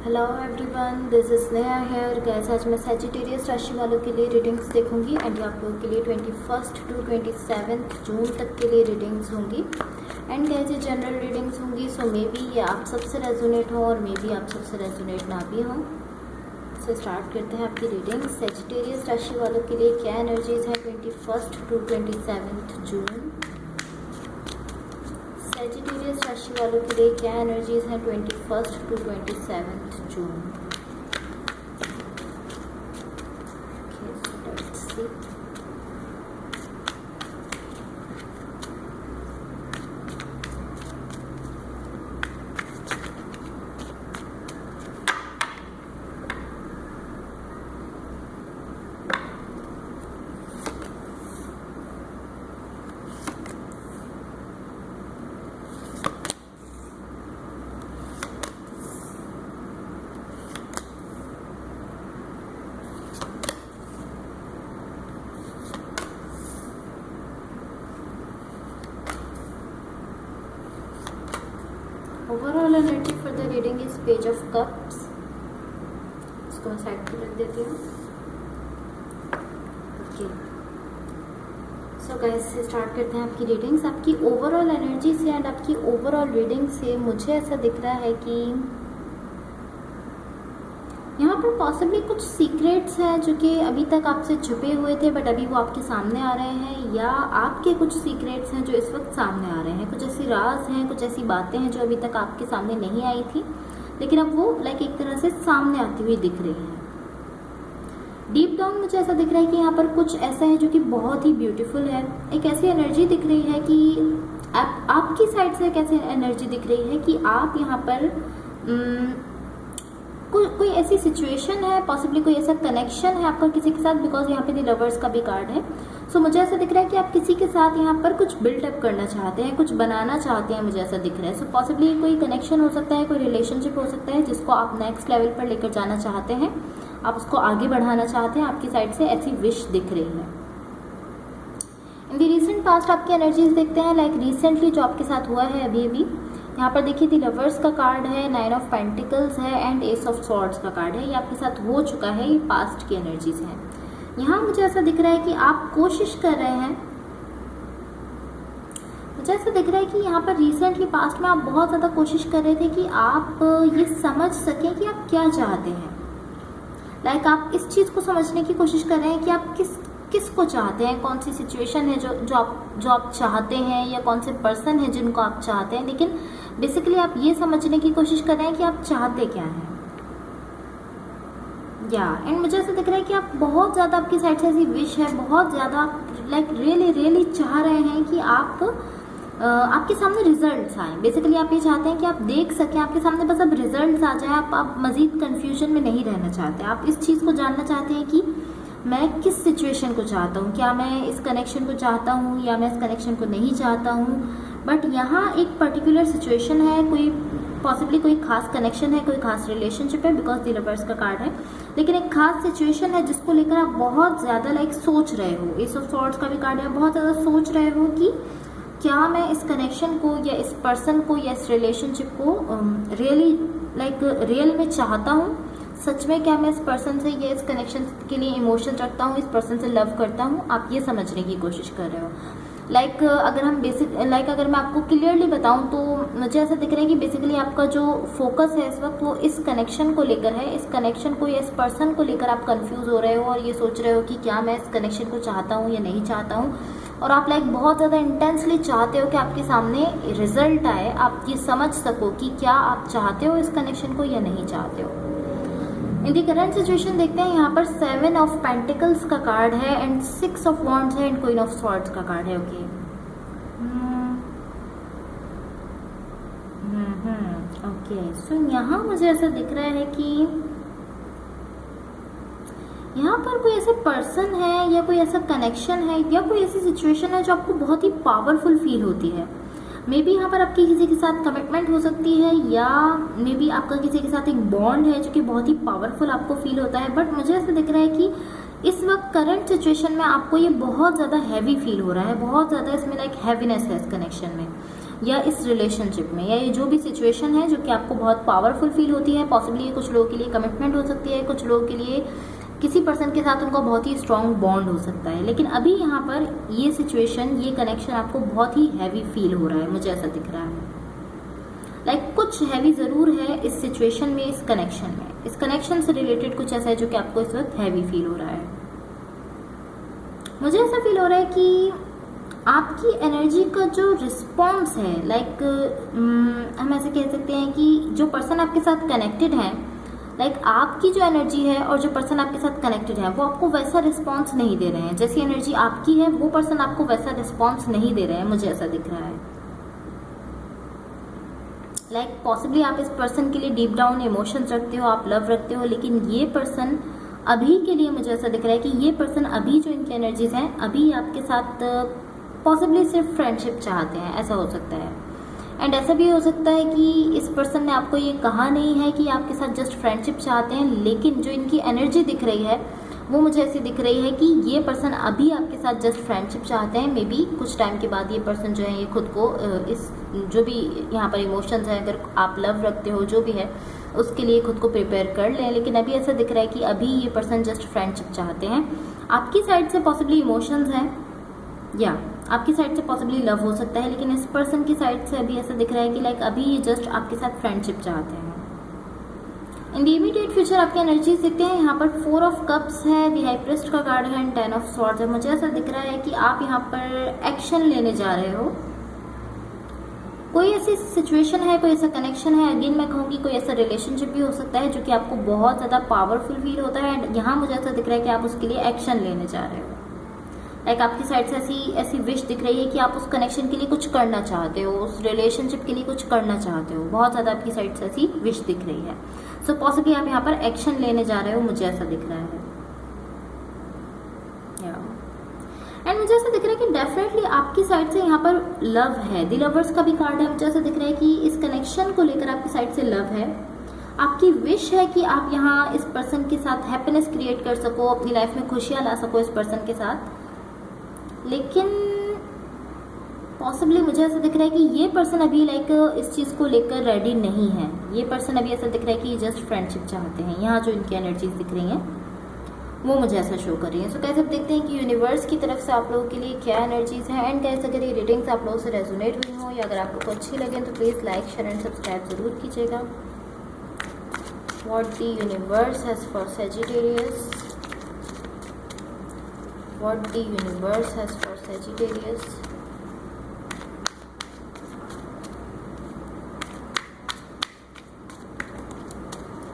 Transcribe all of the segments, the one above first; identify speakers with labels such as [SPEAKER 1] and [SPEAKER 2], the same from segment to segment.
[SPEAKER 1] Hello everyone, this is Sneha here. Guys, आज मैं Sagittarius राशि वालों के लिए रीडिंग्स देखूंगी एंड ये आप लोगों के लिए 21 टू 27 जून तक के लिए रीडिंग्स होंगी। एंड गाइस, ये जनरल रीडिंग्स होंगी, सो मे बी ये आप सबसे रेजोनेट हो और मे बी आप सबसे रेजोनेट ना भी हो। सो स्टार्ट करते हैं आपकी रीडिंग। सैजिटेरियस राशि वालों के लिए क्या एनर्जीज है 21 टू 27 जून। सैजिटेरियस राशि वालों के लिए क्या एनर्जीज हैं 21 to 27 June. Okay, so let's see. Overall energy for the reading is page of cups. इसको मैं साइड पर रख देती हूँ। ओके, सो गाइस स्टार्ट करते हैं आपकी रीडिंग्स। आपकी ओवरऑल एनर्जी से एंड आपकी ओवरऑल रीडिंग से मुझे ऐसा दिख रहा है कि यहाँ पर पॉसिबली कुछ सीक्रेट्स हैं जो कि अभी तक आपसे छुपे हुए थे बट अभी वो आपके सामने आ रहे हैं, या आपके कुछ सीक्रेट्स हैं जो इस वक्त सामने आ रहे हैं। कुछ ऐसी राज हैं, कुछ ऐसी बातें हैं जो अभी तक आपके सामने नहीं आई थी लेकिन अब वो एक तरह से सामने आती हुई दिख रही हैं। डीप डाउन मुझे ऐसा दिख रहा है कि यहाँ पर कुछ ऐसा है जो कि बहुत ही ब्यूटीफुल है। एक ऐसी एनर्जी दिख रही है कि आपकी साइड से एक ऐसी एनर्जी दिख रही है कि आप यहाँ पर कोई ऐसी सिचुएशन है, पॉसिबली कोई ऐसा कनेक्शन है आपका किसी के साथ, बिकॉज यहाँ पे द लवर्स का भी कार्ड है। सो मुझे ऐसा दिख रहा है कि आप किसी के साथ यहाँ पर कुछ बिल्डअप करना चाहते हैं, कुछ बनाना चाहते हैं, मुझे ऐसा दिख रहा है। सो पॉसिबली कोई कनेक्शन हो सकता है, कोई रिलेशनशिप हो सकता है जिसको आप नेक्स्ट लेवल पर लेकर जाना चाहते हैं, आप उसको आगे बढ़ाना चाहते हैं। आपकी साइड से ऐसी विश दिख रही है। इन द रिसेंट पास्ट आपकी एनर्जीज देखते हैं, रिसेंटली जो आपके साथ हुआ है अभी अभी। यहाँ पर देखिए दी लवर्स का कार्ड है, 9 ऑफ पेंटिकल्स है एंड एस ऑफ स्वॉर्ड्स का कार्ड है। ये आपके साथ हो चुका है, ये पास्ट की एनर्जीज हैं। यहाँ मुझे ऐसा दिख रहा है कि आप कोशिश कर रहे हैं, मुझे ऐसा दिख रहा है कि यहाँ पर रिसेंटली पास्ट में आप बहुत ज़्यादा कोशिश कर रहे थे कि आप ये समझ सकें कि आप क्या चाहते हैं। आप इस चीज़ को समझने की कोशिश कर रहे हैं कि आप किसको चाहते हैं, कौन सी सिचुएशन है जो आप चाहते हैं, या कौन से पर्सन है जिनको आप चाहते हैं। लेकिन बेसिकली आप ये समझने की कोशिश कर रहे हैं कि आप चाहते क्या हैं। एंड मुझे ऐसा दिख रहा है कि आप बहुत ज़्यादा, आपकी साइड से ऐसी विश है, बहुत ज़्यादा रियली चाह रहे हैं कि आपके सामने रिजल्ट्स आए। बेसिकली आप ये चाहते हैं कि आप देख सकें, आपके सामने बस अब रिजल्ट्स आ जाए। आप मजीद कन्फ्यूजन में नहीं रहना चाहते। आप इस चीज़ को जानना चाहते हैं कि मैं किस सिचुएशन को चाहता हूँ, क्या मैं इस कनेक्शन को चाहता हूँ या मैं इस कनेक्शन को नहीं चाहता हूँ। बट यहाँ एक पर्टिकुलर सिचुएशन है, पॉसिबली कोई खास कनेक्शन है, कोई खास रिलेशनशिप है, बिकॉज द लवर्स का कार्ड है। लेकिन एक खास सिचुएशन है जिसको लेकर आप बहुत ज़्यादा सोच रहे हो। एस ऑफ स्वॉर्ड्स का भी कार्ड है, बहुत ज़्यादा सोच रहे हो कि क्या मैं इस कनेक्शन को या इस पर्सन को या इस रिलेशनशिप को रियल में चाहता हूँ। सच में क्या मैं इस पर्सन से या इस कनेक्शन के लिए इमोशन रखता हूँ, इस पर्सन से लव करता हूँ। आप ये समझने की कोशिश कर रहे हो। अगर मैं आपको क्लियरली बताऊँ तो मुझे ऐसा दिख रहा है कि बेसिकली आपका जो फोकस है इस वक्त वो इस कनेक्शन को लेकर है। इस कनेक्शन को या इस पर्सन को लेकर आप कंफ्यूज हो रहे हो और ये सोच रहे हो कि क्या मैं इस कनेक्शन को चाहता हूँ या नहीं चाहता हूँ। और आप बहुत ज़्यादा इंटेंसली चाहते हो कि आपके सामने रिजल्ट आए, आप ये समझ सको कि क्या आप चाहते हो इस कनेक्शन को या नहीं चाहते हो। इन दी करंट सिचुएशन देखते हैं, यहाँ पर 7 ऑफ पेंटिकल्स का कार्ड है एंड 6 ऑफ वॉन्ड्स है एंड क्वीन ऑफ स्वॉर्ड्स का कार्ड है। ओके, सो यहाँ मुझे ऐसा दिख रहा है कि यहाँ पर कोई ऐसा पर्सन है या कोई ऐसा कनेक्शन है या कोई ऐसी सिचुएशन है जो आपको बहुत ही पावरफुल फील होती है। मे बी यहाँ पर आपकी किसी के साथ कमिटमेंट हो सकती है, या मे बी आपका किसी के साथ एक बॉन्ड है जो कि बहुत ही पावरफुल आपको फील होता है। बट मुझे ऐसा दिख रहा है कि इस वक्त करंट सिचुएशन में आपको ये बहुत ज़्यादा हैवी फील हो रहा है, बहुत ज़्यादा इसमें हैवीनेस है इस कनेक्शन में। या इस रिलेशनशिप में, या ये जो भी सिचुएशन है जो कि आपको बहुत पावरफुल फील होती है। पॉसिबली ये कुछ लोगों के लिए कमिटमेंट हो सकती है, कुछ लोगों के लिए किसी पर्सन के साथ उनका बहुत ही स्ट्रॉन्ग बॉन्ड हो सकता है। लेकिन अभी यहाँ पर ये सिचुएशन, ये कनेक्शन आपको बहुत ही हैवी फील हो रहा है, मुझे ऐसा दिख रहा है। लाइक कुछ हैवी ज़रूर है इस सिचुएशन में, इस कनेक्शन में, इस कनेक्शन से रिलेटेड कुछ ऐसा है जो कि आपको इस वक्त हैवी फील हो रहा है। मुझे ऐसा फील हो रहा है कि आपकी एनर्जी का जो रिस्पॉन्स है, लाइक हम ऐसे कह सकते हैं कि जो पर्सन आपके साथ कनेक्टेड है, लाइक आपकी जो एनर्जी है और जो पर्सन आपके साथ कनेक्टेड है वो आपको वैसा रिस्पॉन्स नहीं दे रहे हैं। जैसी एनर्जी आपकी है वो पर्सन आपको वैसा रिस्पॉन्स नहीं दे रहे हैं, मुझे ऐसा दिख रहा है। लाइक पॉसिबली आप इस पर्सन के लिए डीप डाउन इमोशंस रखते हो, आप लव रखते हो, लेकिन ये पर्सन अभी के लिए, मुझे ऐसा दिख रहा है कि ये पर्सन अभी जो इनकी एनर्जीज हैं, अभी आपके साथ पॉसिबली सिर्फ फ्रेंडशिप चाहते हैं, ऐसा हो सकता है। एंड ऐसा भी हो सकता है कि इस पर्सन ने आपको ये कहा नहीं है कि आपके साथ जस्ट फ्रेंडशिप चाहते हैं, लेकिन जो इनकी एनर्जी दिख रही है वो मुझे ऐसी दिख रही है कि ये पर्सन अभी आपके साथ जस्ट फ्रेंडशिप चाहते हैं। मे बी कुछ टाइम के बाद ये पर्सन जो है ये खुद को इस जो भी यहाँ पर इमोशंस हैं, अगर आप लव रखते हो जो भी है, उसके लिए खुद को प्रिपेयर कर लें। लेकिन अभी ऐसा दिख रहा है कि अभी ये पर्सन जस्ट फ्रेंडशिप चाहते हैं। आपकी साइड से पॉसिबली इमोशंस हैं, या आपकी साइड से पॉसिबली लव हो सकता है, लेकिन इस पर्सन की साइड से अभी ऐसा दिख रहा है कि लाइक अभी ये जस्ट आपके साथ फ्रेंडशिप चाहते हैं। इन द इमीडिएट फ्यूचर आपकी एनर्जीज दिखते हैं, यहाँ पर 4 ऑफ कप्स है, द हाई प्रीस्ट का कार्ड है एंड 10 ऑफ स्वॉर्ड्स है। मुझे ऐसा दिख रहा है कि आप यहाँ पर एक्शन लेने जा रहे हो। कोई ऐसी सिचुएशन है, कोई ऐसा कनेक्शन है, अगेन मैं कहूँगी कोई ऐसा रिलेशनशिप भी हो सकता है जो कि आपको बहुत ज़्यादा पावरफुल फील होता है। एंड यहाँ मुझे ऐसा दिख रहा है कि आप उसके लिए एक्शन लेने जा रहे हो। लाइक आपकी साइड से ऐसी विश दिख रही है कि आप उस कनेक्शन के लिए कुछ करना चाहते हो, उस रिलेशनशिप के लिए कुछ करना चाहते हो। बहुत ज़्यादा आपकी साइड से ऐसी विश दिख रही है। सो पॉसिबली आप यहाँ पर एक्शन लेने जा रहे हो, मुझे ऐसा दिख रहा है। एंड मुझे ऐसा दिख रहा है कि डेफिनेटली आपकी साइड से यहाँ पर लव है। द लवर्स का भी कार्ड है। मुझे ऐसा दिख रहा है कि इस कनेक्शन को लेकर आपकी साइड से लव है। आपकी विश है कि आप यहाँ इस पर्सन के साथ हैप्पीनेस क्रिएट कर सको, अपनी लाइफ में खुशियाँ ला सको इस पर्सन के साथ। लेकिन पॉसिबली मुझे ऐसा दिख रहा है कि ये पर्सन अभी लाइक इस चीज़ को लेकर रेडी नहीं है। ये पर्सन अभी ऐसा दिख रहा है कि जस्ट फ्रेंडशिप चाहते हैं। यहाँ जो इनकी एनर्जीज दिख रही हैं वो मुझे ऐसा शो कर रही है। सो कैसे आप देखते हैं कि यूनिवर्स की तरफ से आप लोगों के लिए क्या एनर्जीज हैं। एंड कैसे अगर ये रीडिंग्स आप लोगों से रेजोनेट हुई हो या अगर आप लोग को अच्छी लगे तो please like share and subscribe जरूर कीजिएगा। What the universe has for Sagittarius, what the universe has for Sagittarius.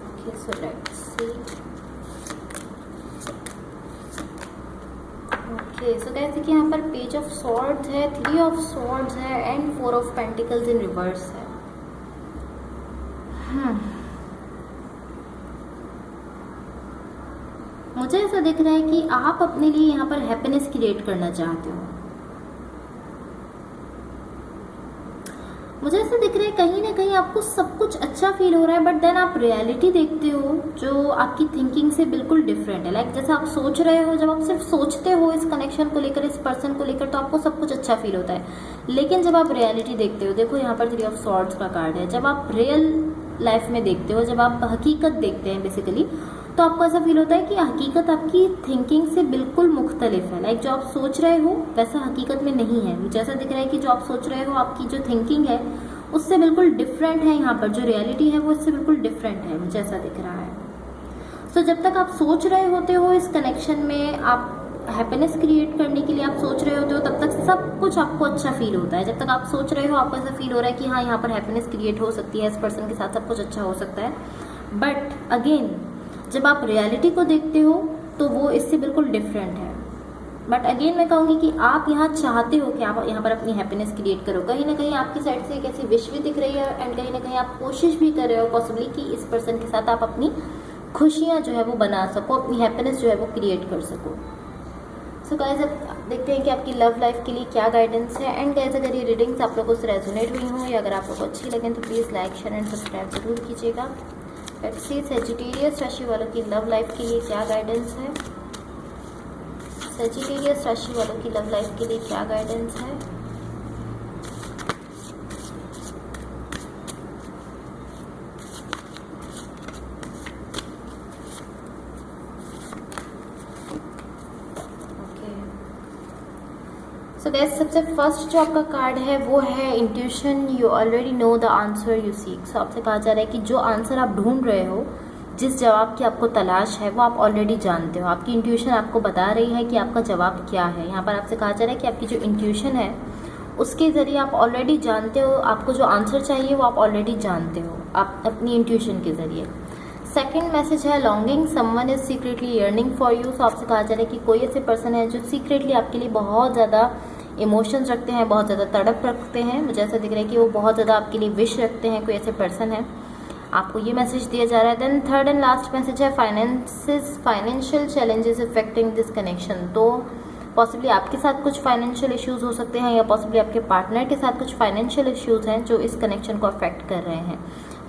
[SPEAKER 1] Okay, so let's see. Okay, so guys देखिए यहाँ पर पेज ऑफ सॉर्ड्स है, 3 ऑफ सॉर्ड्स है and 4 of pentacles in reverse है। मुझे ऐसा दिख रहा है कि आप अपने लिए यहाँ पर हैप्पीनेस क्रिएट करना चाहते हो। मुझे ऐसा दिख रहा है कहीं ना कहीं आपको सब कुछ अच्छा फील हो रहा है, बट देन आप रियलिटी देखते हो जो आपकी थिंकिंग से बिल्कुल डिफरेंट है। लाइक जैसे आप सोच रहे हो, जब आप सिर्फ सोचते हो इस कनेक्शन को लेकर, इस पर्सन को लेकर, तो आपको सब कुछ अच्छा फील होता है। लेकिन जब आप रियलिटी देखते हो, देखो यहाँ पर 3 ऑफ सॉर्ड्स का कार्ड है, जब आप रियल लाइफ में देखते हो, जब आप हकीकत देखते हैं बेसिकली, तो आपको ऐसा फील होता है कि हकीकत आपकी थिंकिंग से बिल्कुल मुख्तलिफ है। लाइक जो आप सोच रहे हो वैसा हकीकत में नहीं है। मुझे ऐसा दिख रहा है कि जो आप सोच रहे हो, आपकी जो थिंकिंग है उससे बिल्कुल डिफरेंट है। यहाँ पर जो रियलिटी है वो इससे बिल्कुल डिफरेंट है, मुझे ऐसा दिख रहा है। सो जब तक आप सोच रहे होते हो इस कनेक्शन में, आप हैप्पीनेस क्रिएट करने के लिए आप सोच रहे होते हो, तब तक सब कुछ आपको अच्छा फील होता है। जब तक आप सोच रहे हो आपको ऐसा फील हो रहा है कि हाँ यहाँ पर हैप्पीनेस क्रिएट हो सकती है, इस पर्सन के साथ सब कुछ अच्छा हो सकता है। बट अगेन जब आप रियलिटी को देखते हो तो वो इससे बिल्कुल डिफरेंट है। बट अगेन मैं कहूँगी कि आप यहाँ चाहते हो कि आप यहाँ पर अपनी हैप्पीनेस क्रिएट करो। कहीं ना कहीं आपकी साइड से एक ऐसी विश भी दिख रही है एंड कहीं ना कहीं आप कोशिश भी कर रहे हो पॉसिबली कि इस पर्सन के साथ आप अपनी खुशियाँ जो है वो बना सको, अपनी हैप्पीनेस जो है वो क्रिएट कर सको। सो गाइस अब देखते हैं कि आपकी लव लाइफ के लिए क्या गाइडेंस है। एंड गाइस अगर ये रीडिंग्स आप लोगों से रेजोनेट हुई हों या अगर आप लोगों को अच्छी लगें तो please like share and subscribe जरूर कीजिएगा। लेट्स सी सेजिटेरियस राशि वालों की लव लाइफ के लिए क्या गाइडेंस है। सेजिटेरियस राशि वालों की लव लाइफ के लिए क्या गाइडेंस है। सो गैस सबसे फर्स्ट जो आपका कार्ड है वो है intuition, you already know the answer you seek. So आपसे कहा जा रहा है कि जो आंसर आप ढूंढ रहे हो, जिस जवाब की आपको तलाश है, वो आप ऑलरेडी जानते हो। आपकी इंट्यूशन आपको बता रही है कि आपका जवाब क्या है। यहाँ पर आपसे कहा जा रहा है कि आपकी जो इंट्यूशन है उसके ज़रिए आप ऑलरेडी जानते हो, आपको जो आंसर चाहिए वो आप ऑलरेडी जानते हो, आप अपनी इंट्यूशन के ज़रिए। सेकंड मैसेज है longing, someone is secretly yearning for you. So आपसे कहा जा रहा है कि कोई ऐसे पर्सन है जो सीक्रेटली आपके लिए बहुत ज़्यादा इमोशंस रखते हैं, बहुत ज़्यादा तड़प रखते हैं। मुझे ऐसा दिख रहा है कि वो बहुत ज़्यादा आपके लिए विश रखते हैं, कोई ऐसे पर्सन है, आपको ये मैसेज दिया जा रहा है। Then third and last message है financial challenges affecting this connection. तो पॉसिबली आपके साथ कुछ फाइनेंशियल इश्यूज हो सकते हैं, या पॉसिबली आपके पार्टनर के साथ कुछ फाइनेंशियल इश्यूज हैं जो इस कनेक्शन को अफेक्ट कर रहे हैं,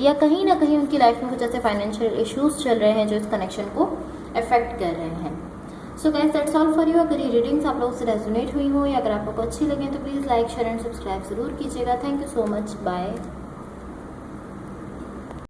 [SPEAKER 1] या कहीं ना कहीं उनकी लाइफ में कुछ ऐसे फाइनेंशियल इश्यूज चल रहे हैं जो इस कनेक्शन को अफेक्ट कर रहे हैं। So guys that's all for you. अगर ये रीडिंग्स आप लोगों से रेजोनेट हुई हो या अगर आपको अच्छी लगे तो please like share and subscribe जरूर कीजिएगा। Thank you so much, bye.